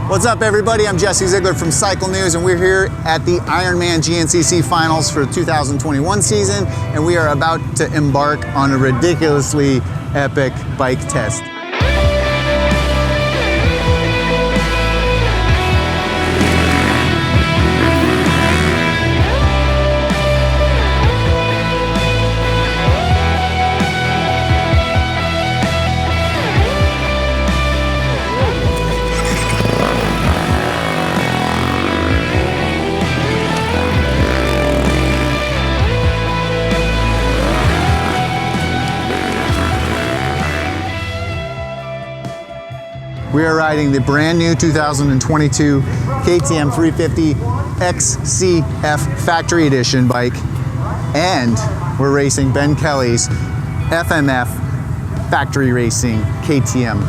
What's up, everybody? I'm Jesse Ziegler from Cycle News, and we're here at the Ironman GNCC finals for the 2021 season, and we are about to embark on a ridiculously epic bike test. We are riding the brand new 2022 KTM 350 XCF Factory Edition bike, and we're racing Ben Kelley's FMF Factory Racing KTM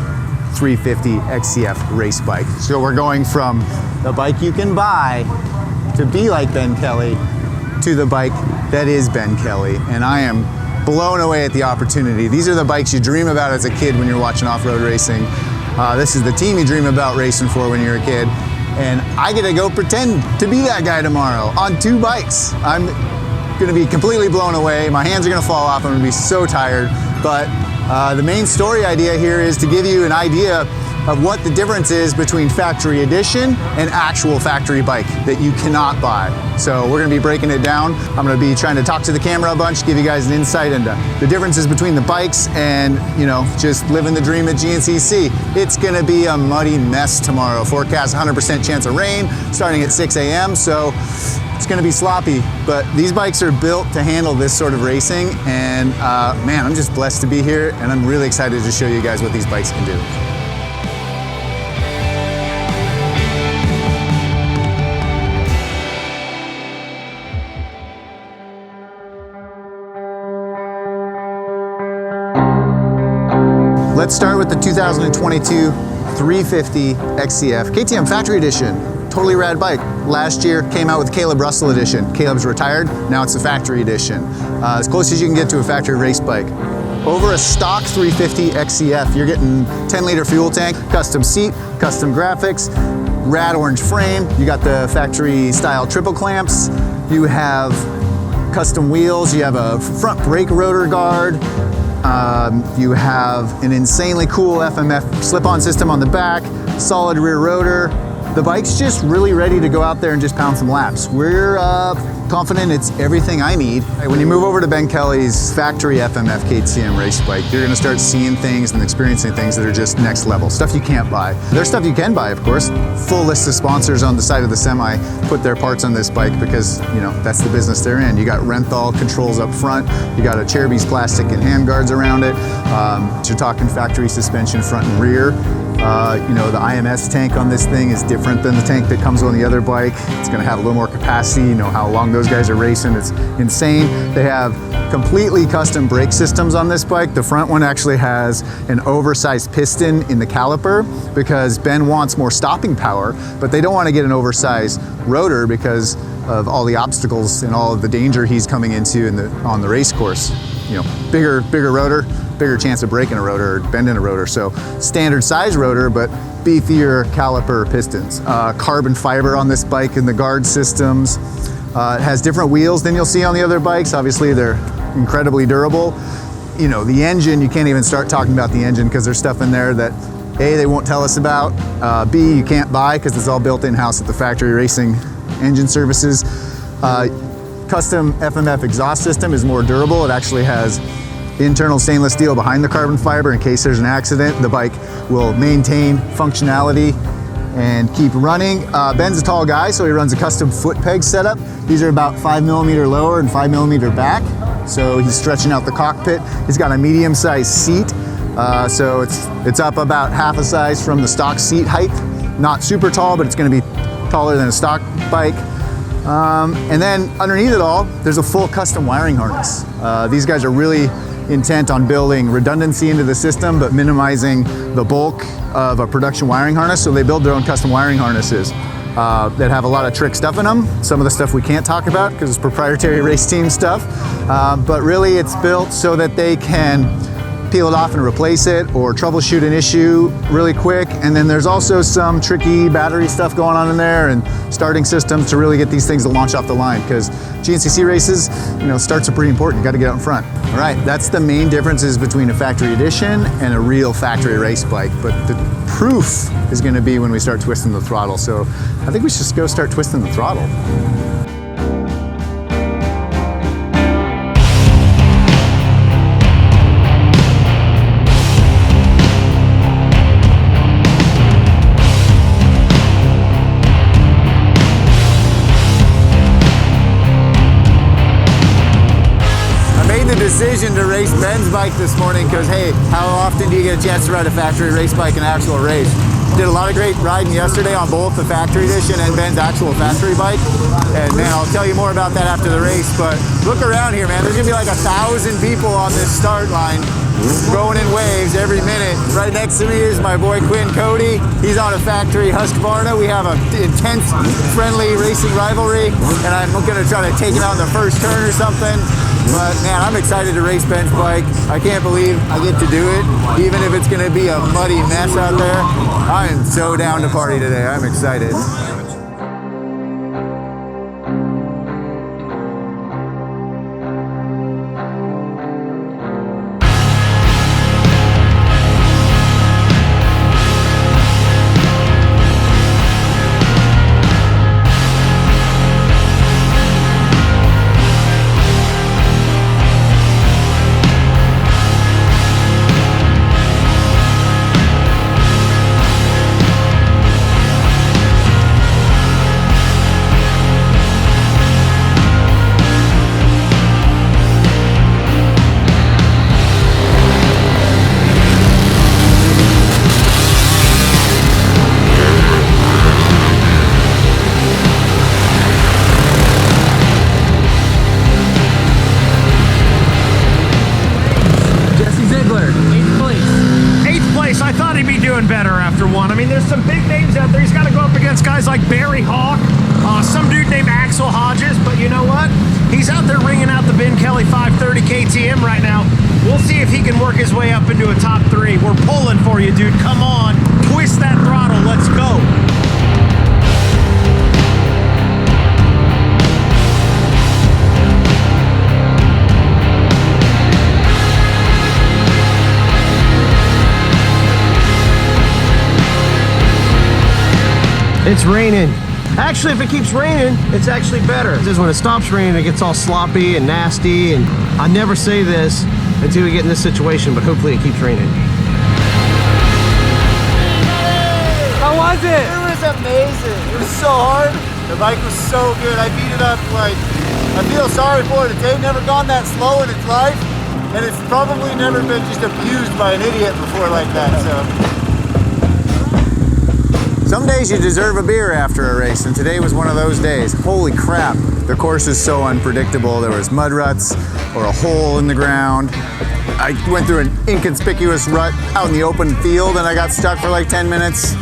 350 XCF race bike. So we're going from the bike you can buy to be like Ben Kelley to the bike that is Ben Kelley, and I am blown away at the opportunity. These are the bikes you dream about as a kid when you're watching off-road racing. This is the team you dream about racing for when you're a kid. And I get to go pretend to be that guy tomorrow on two bikes. I'm gonna be completely blown away. My hands are gonna fall off. I'm gonna be so tired. But the main story idea here is to give you an idea of what the difference is between factory edition and actual factory bike that you cannot buy. So we're gonna be breaking it down. I'm gonna be trying to talk to the camera a bunch, give you guys an insight into the differences between the bikes and, you know, just living the dream at GNCC. It's gonna be a muddy mess tomorrow. Forecast 100% chance of rain starting at 6 a.m. So it's gonna be sloppy, but these bikes are built to handle this sort of racing. And man, I'm just blessed to be here, and I'm really excited to show you guys what these bikes can do. Let's start with the 2022 350 XCF KTM Factory Edition. Totally rad bike. Last year came out with Caleb Russell Edition. Caleb's retired, now it's a Factory Edition. As close as you can get to a factory race bike. Over a stock 350 XCF, you're getting 10-liter fuel tank, custom seat, custom graphics, rad orange frame. You got the factory style triple clamps. You have custom wheels. You have a front brake rotor guard. You have an insanely cool FMF slip-on system on the back, solid rear rotor. The bike's just really ready to go out there and just pound some laps. We're confident it's everything I need. When you move over to Ben Kelley's factory FMF KTM race bike, you're gonna start seeing things and experiencing things that are just next level, stuff you can't buy. There's stuff you can buy, of course. Full list of sponsors on the side of the semi put their parts on this bike because, you know, that's the business they're in. You got Renthal controls up front, you got a Cherubies plastic and hand guards around it. You're talking factory suspension front and rear. You know, the IMS tank on this thing is different than the tank that comes on the other bike. It's gonna have a little more capacity. You know how long those guys are racing, it's insane. They have completely custom brake systems on this bike. The front one actually has an oversized piston in the caliper because Ben wants more stopping power, but they don't want to get an oversized rotor because of all the obstacles and all of the danger he's coming into on the race course. You know, bigger rotor, bigger chance of breaking a rotor or bending a rotor. So standard size rotor, but beefier caliper pistons. Carbon fiber on this bike and the guard systems. It has different wheels than you'll see on the other bikes. Obviously, they're incredibly durable. You know, the engine, you can't even start talking about the engine because there's stuff in there that A, they won't tell us about, B, you can't buy because it's all built in-house at the factory racing engine services. Custom FMF exhaust system is more durable. It actually has internal stainless steel behind the carbon fiber in case there's an accident. The bike will maintain functionality and keep running. Ben's a tall guy, so he runs a custom foot peg setup. These are about 5mm lower and 5mm back. So he's stretching out the cockpit. He's got a medium-sized seat. So it's up about half a size from the stock seat height. Not super tall, but it's gonna be taller than a stock bike. And then underneath it all, there's a full custom wiring harness. These guys are really intent on building redundancy into the system, but minimizing the bulk of a production wiring harness. So they build their own custom wiring harnesses that have a lot of trick stuff in them. Some of the stuff we can't talk about because it's proprietary race team stuff. But really it's built so that they can peel it off and replace it, or troubleshoot an issue really quick. And then there's also some tricky battery stuff going on in there and starting systems to really get these things to launch off the line, because GNCC races, you know, starts are pretty important. You got to get out in front. All right, that's the main differences between a factory edition and a real factory race bike. But the proof is going to be when we start twisting the throttle. So I think we should just go start twisting the throttle. Decision to race Ben's bike this morning because, hey, how often do you get a chance to ride a factory race bike in an actual race? Did a lot of great riding yesterday on both the factory edition and Ben's actual factory bike. And man, I'll tell you more about that after the race, but look around here, man. There's gonna be like 1,000 people on this start line going in waves every minute. Right next to me is my boy Quinn Cody. He's on a factory Husqvarna. We have an intense, friendly racing rivalry, and I'm gonna try to take him out in the first turn or something. But man, I'm excited to race Ben's bike. I can't believe I get to do it, even if it's gonna be a muddy mess out there. I am so down to party today. I'm excited. Better after one. I mean, there's some big names out there. He's got to go up against guys like Barry Hawk, some dude named Axel Hodges, but you know what? He's out there ringing out the Ben Kelley 530 KTM right now. We'll see if he can work his way up into a top 3. We're pulling for you, dude. Come on, twist that throttle. Let's go. It's raining. Actually, if it keeps raining, it's actually better. Because when it stops raining, it gets all sloppy and nasty, and I never say this until we get in this situation, but hopefully it keeps raining. How was it? It was amazing. It was so hard. The bike was so good. I beat it up like, I feel sorry for it. It's never gone that slow in its life, and it's probably never been just abused by an idiot before like that, so. Some days you deserve a beer after a race, and today was one of those days. Holy crap, the course is so unpredictable. There was mud ruts or a hole in the ground. I went through an inconspicuous rut out in the open field and I got stuck for like 10 minutes.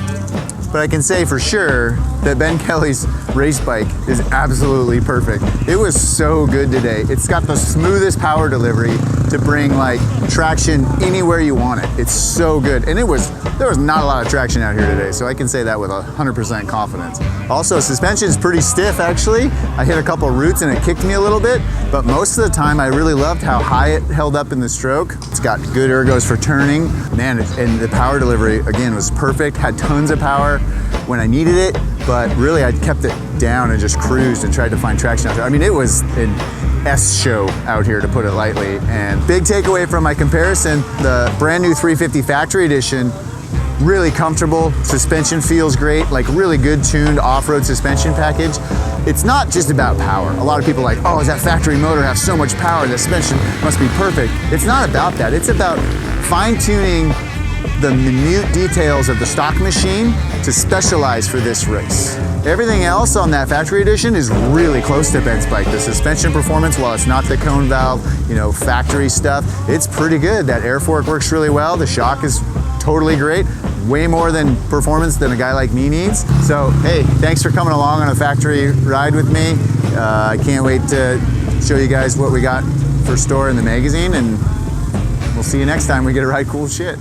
But I can say for sure that Ben Kelley's race bike is absolutely perfect. It was so good today. It's got the smoothest power delivery to bring like traction anywhere you want it. It's so good. And there was not a lot of traction out here today, so I can say that with 100% confidence. Also, suspension is pretty stiff actually. I hit a couple roots and it kicked me a little bit, but most of the time I really loved how high it held up in the stroke. It's got good ergos for turning. Man, and the power delivery again was perfect. Had tons of power when I needed it, but really I kept it down and just cruised and tried to find traction out there. I mean, it was an S show out here, to put it lightly. And big takeaway from my comparison, the brand new 350 factory edition, really comfortable, suspension feels great, like really good tuned off-road suspension package. It's not just about power. A lot of people are like, oh, does that factory motor have so much power, the suspension must be perfect. It's not about that. It's about fine-tuning the minute details of the stock machine to specialize for this race. Everything else on that factory edition is really close to Ben's bike. The suspension performance, while it's not the cone valve, factory stuff, it's pretty good. That air fork works really well. The shock is totally great. Way more than performance than a guy like me needs. So, hey, thanks for coming along on a factory ride with me. I can't wait to show you guys what we got for store in the magazine, and We'll see you next time we get to ride cool shit.